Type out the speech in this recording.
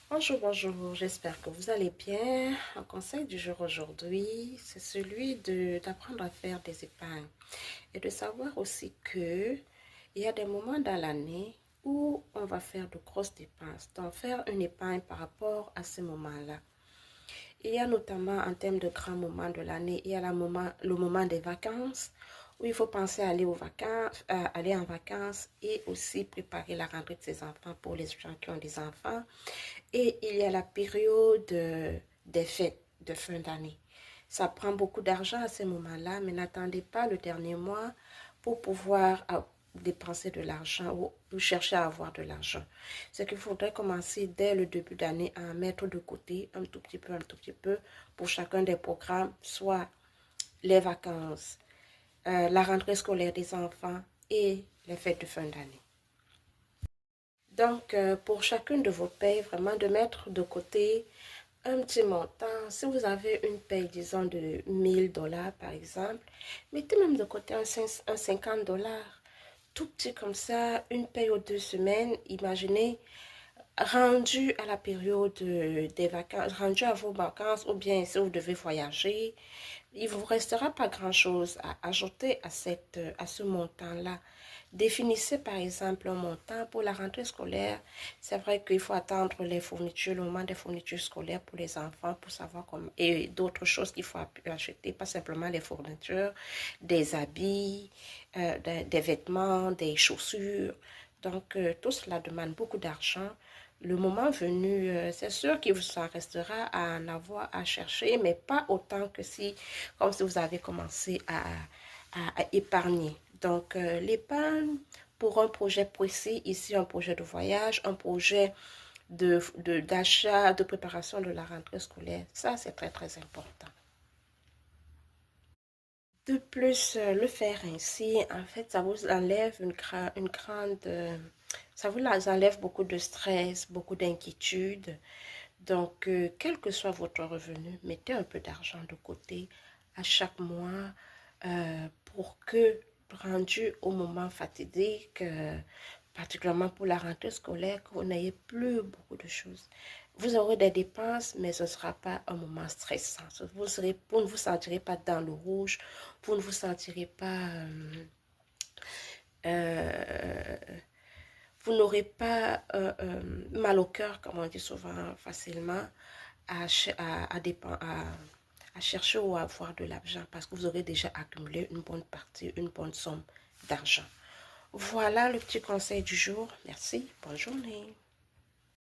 Bonjour, bonjour, j'espère que vous allez bien. Un conseil du jour aujourd'hui, c'est celui d'apprendre à faire des épargnes et de savoir aussi que il y a des moments dans l'année où on va faire de grosses dépenses. Donc, faire une épargne par rapport à ces moments-là. Il y a notamment en termes de grands moments de l'année, il y a le moment des vacances où il faut penser à aller aux vacances, aller en vacances et aussi préparer la rentrée de ses enfants pour les gens qui ont des enfants. Et il y a la période des fêtes de fin d'année. Ça prend beaucoup d'argent à ces moments-là, mais n'attendez pas le dernier mois pour pouvoir dépenser de l'argent ou chercher à avoir de l'argent. C'est qu'il faudrait commencer dès le début d'année à mettre de côté un tout petit peu pour chacun des programmes, soit les vacances, la rentrée scolaire des enfants et les fêtes de fin d'année. Donc, pour chacune de vos payes, vraiment de mettre de côté un petit montant. Si vous avez une paye, disons, de 1000 $ par exemple, mettez même de côté un 50 $. Tout petit comme ça, une paye aux 2 semaines, imaginez, rendu à la période des vacances, rendu à vos vacances, ou bien si vous devez voyager, il ne vous restera pas grand-chose à ajouter à ce montant-là. Définissez par exemple un montant pour la rentrée scolaire. C'est vrai qu'il faut attendre les fournitures, le moment des fournitures scolaires pour les enfants pour savoir comment, et d'autres choses qu'il faut acheter, pas simplement les fournitures, des habits, des vêtements, des chaussures. Donc, tout cela demande beaucoup d'argent. Le moment venu, c'est sûr qu'il vous en restera à en avoir à chercher, mais pas autant que si, comme si vous avez commencé à épargner. Donc, l'épargne pour un projet précis, ici un projet de voyage, un projet d'achat, de préparation de la rentrée scolaire, ça c'est très très important. De plus, le faire ainsi, en fait, ça vous enlève une grande, ça vous enlève beaucoup de stress, beaucoup d'inquiétude. Donc, quel que soit votre revenu, mettez un peu d'argent de côté à chaque mois pour que, rendu au moment fatidique, particulièrement pour la rentrée scolaire, que vous n'ayez plus beaucoup de choses. Vous aurez des dépenses, mais ce ne sera pas un moment stressant. Vous ne vous sentirez pas dans le rouge, vous ne vous sentirez pas... euh, vous n'aurez pas mal au cœur, comme on dit souvent facilement, à chercher ou à avoir de l'argent parce que vous aurez déjà accumulé une bonne partie, une bonne somme d'argent. Voilà le petit conseil du jour. Merci. Bonne journée.